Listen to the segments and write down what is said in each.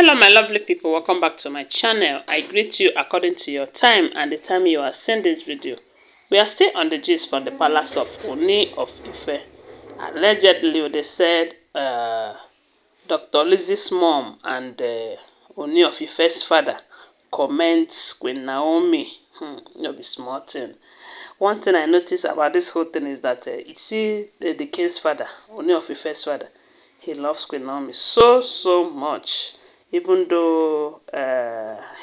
Hello my lovely people, welcome back to my channel. I greet you according to your time and the time you are seeing this video. We are still on the gist from the palace of Ooni of Ife. Allegedly they said Dr. Lizzie's mom and Ooni of Ife's father comments Queen Naomi. No be small thing. One thing I noticed about this whole thing is that you see the king's father, Ooni of Ife's father, he loves Queen Naomi so much. Even though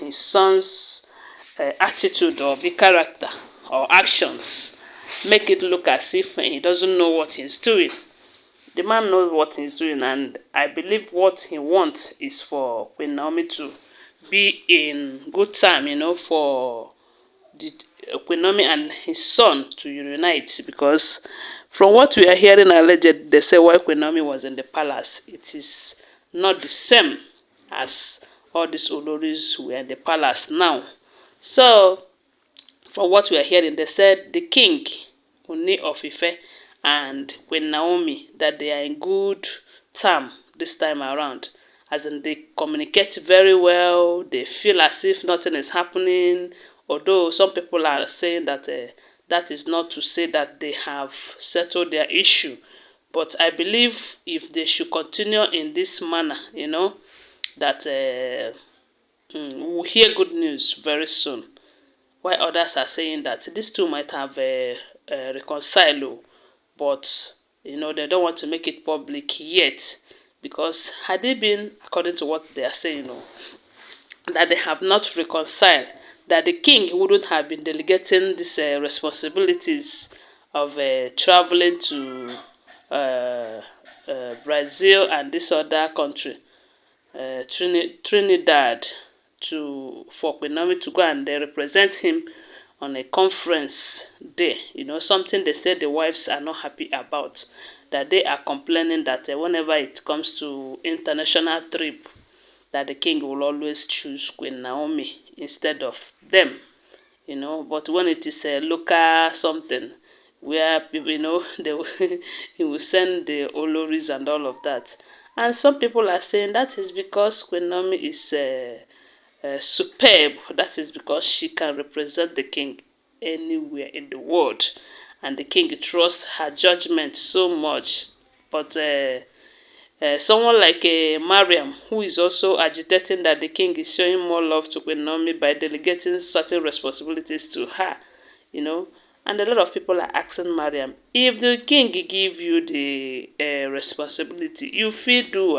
his son's attitude or the character or actions make it look as if he doesn't know what he's doing. The man knows what he's doing, and I believe what he wants is for Queen Naomi to be in good time, for the Queen Naomi and his son to reunite, because from what we are hearing alleged, they say while Queen Naomi was in the palace, it is not the same as all these Olories were in the palace now. So, from what we are hearing, they said the king, Ooni of Ife, and Queen Naomi, that they are in good term this time around. As in, they communicate very well, they feel as if nothing is happening, although some people are saying that that is not to say that they have settled their issue. But I believe if they should continue in this manner, that we'll hear good news very soon. While others are saying that these two might have reconciled, but they don't want to make it public yet, because had they been according to what they are saying, that they have not reconciled, that the king wouldn't have been delegating these responsibilities of traveling to Brazil and this other country, Trinidad, for Queen Naomi to go and represent him on a conference day. Something they said the wives are not happy about, that they are complaining that whenever it comes to international trip, that the king will always choose Queen Naomi instead of them. But when it is a local something where people, they will he will send the Olories and all of that. And some people are saying that is because Queen Naomi is superb. That is because she can represent the king anywhere in the world, and the king trusts her judgment so much. But someone like Mariam, who is also agitating that the king is showing more love to Queen Naomi by delegating certain responsibilities to her, and a lot of people are asking Mariam, if the king give you the responsibility, you fit do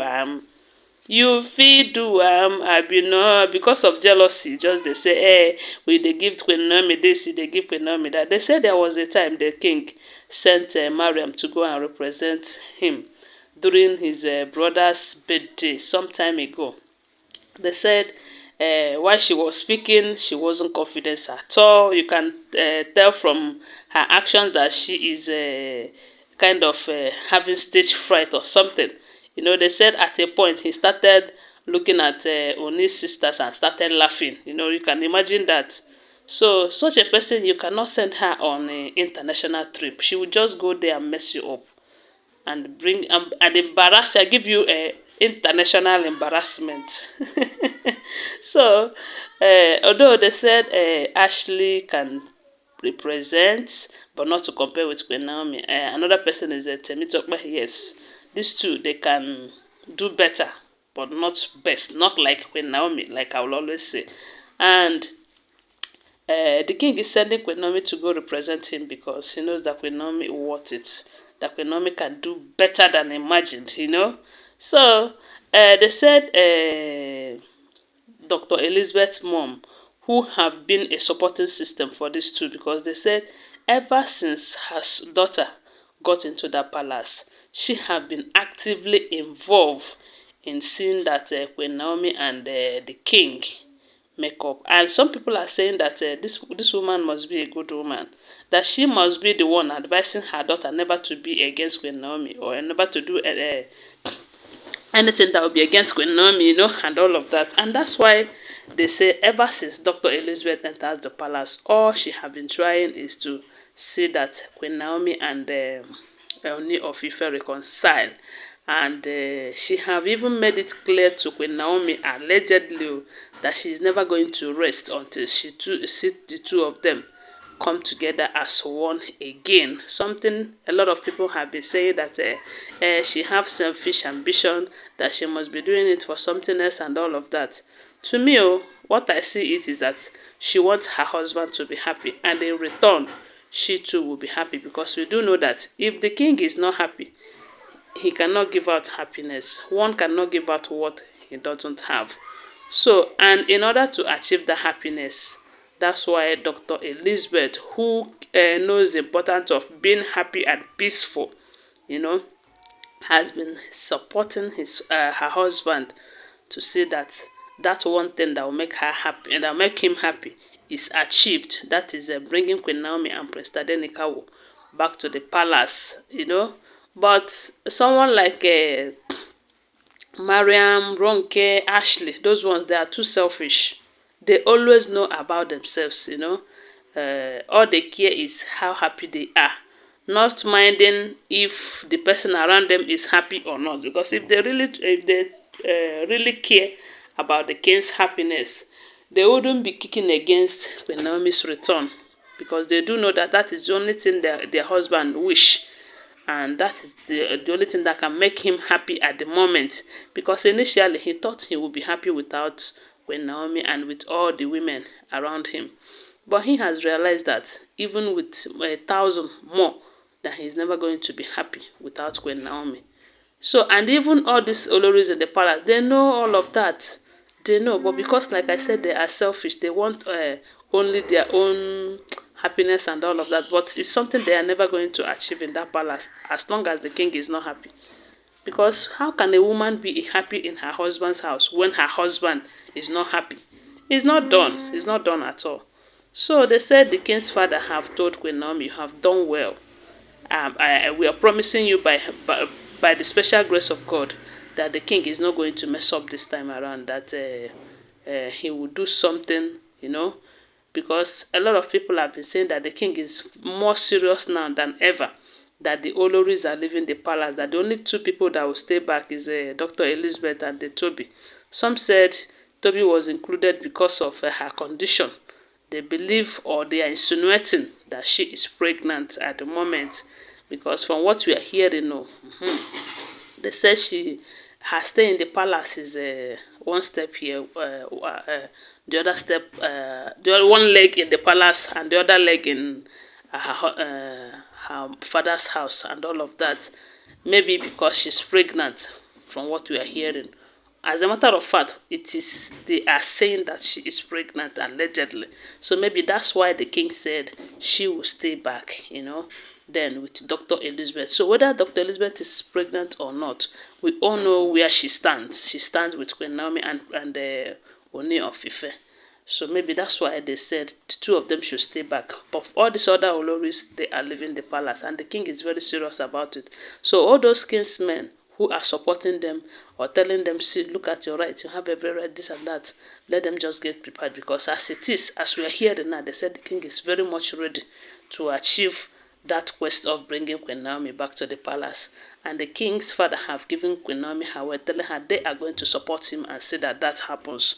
because of jealousy. Just they say, we they give Queen Naomi this, they give Queen Naomi that. They said there was a time the king sent Mariam to go and represent him during his brother's birthday some time ago. They said while she was speaking, she wasn't confident at all. You can tell from her actions that she is kind of having stage fright or something. They said at a point he started looking at Ooni's sisters and started laughing. You can imagine that. So such a person, you cannot send her on an international trip. She will just go there and mess you up and bring and embarrass you, give you a international embarrassment. So although they said Ashley can represent, but not to compare with Queen Naomi. Another person is Temitope. Yes, these two, they can do better, but not best, not like Queen Naomi, like I will always say. And the king is sending Queen Naomi to go represent him because he knows that Queen Naomi wants it, that Queen Naomi can do better than imagined, So they said Dr. Elizabeth's mom, who have been a supporting system for these two, because they said ever since her daughter got into that palace, she have been actively involved in seeing that Queen Naomi and the king make up. And some people are saying that this woman must be a good woman, that she must be the one advising her daughter never to be against Queen Naomi, or never to do anything that will be against Queen Naomi, and all of that. And that's why they say ever since Dr. Elizabeth enters the palace, all she have been trying is to see that Queen Naomi and Ooni of Ife reconcile. And she have even made it clear to Queen Naomi, allegedly, that she is never going to rest until she see the two of them come together as one again. Something a lot of people have been saying, that she have selfish ambition, that she must be doing it for something else and all of that. To me, what I see it is that she wants her husband to be happy, and in return, she too will be happy, because we do know that if the king is not happy, he cannot give out happiness. One cannot give out what he doesn't have. So, and in order to achieve the happiness, that's why Dr. Elizabeth, who knows the importance of being happy and peaceful, you know, has been supporting her husband to see that that one thing that will make her happy and that will make him happy is achieved. That is bringing Queen Naomi and Prince Tadenikawo back to the palace, you know. But someone like Mariam, Ronke, Ashley, those ones, they are too selfish. They always know about themselves, you know. All they care is how happy they are, not minding if the person around them is happy or not. Because if they really care about the king's happiness, they wouldn't be kicking against Queen Naomi's return, because they do know that that is the only thing their husband wish, and that is the only thing that can make him happy at the moment. Because initially he thought he would be happy without Queen Naomi and with all the women around him, but he has realized that even with 1,000 more, that he's never going to be happy without Queen Naomi. So, and even all these Olories in the palace, they know all of that. They know, but because, like I said, they are selfish. They want only their own happiness and all of that. But it's something they are never going to achieve in that palace as long as the king is not happy. Because how can a woman be happy in her husband's house when her husband is not happy? It's not done. It's not done at all. So they said the king's father have told Queen Naomi, you have done well. We are promising you by the special grace of God that the king is not going to mess up this time around, that he will do something, you know, because a lot of people have been saying that the king is more serious now than ever, that the Olories are leaving the palace, that the only two people that will stay back is Dr. Elizabeth and the Tobi. Some said Tobi was included because of her condition. They believe, or they are insinuating, that she is pregnant at the moment, because from what we are hearing, they said her stay in the palace is one step here, the other step, the other one leg in the palace and the other leg in her father's house and all of that. Maybe because she's pregnant, from what we are hearing. As a matter of fact, they are saying that she is pregnant, allegedly. So maybe that's why the king said she will stay back, you know, then with Dr. Elizabeth. So whether Dr. Elizabeth is pregnant or not, we all know where she stands. She stands with Queen Naomi and Ooni of Ife. So maybe that's why they said the two of them should stay back. But all these other Oloris, they are leaving the palace, and the king is very serious about it. So all those kinsmen who are supporting them or telling them, see, look at your right, you have every right, this and that, let them just get prepared, because as it is, as we are hearing now, they said the king is very much ready to achieve that quest of bringing Queen Naomi back to the palace. And the king's father have given Queen Naomi her word, telling her they are going to support him and see that that happens.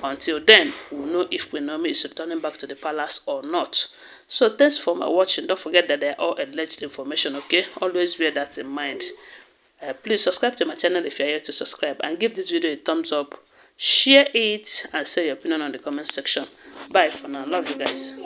Until then, we'll know if Queen Naomi is returning back to the palace or not. So thanks for my watching. Don't forget that they are all alleged information, okay? Always bear that in mind. Please subscribe to my channel if you are here to subscribe, and give this video a thumbs up, share it, and say your opinion on the comment section. Bye for now. Love you guys.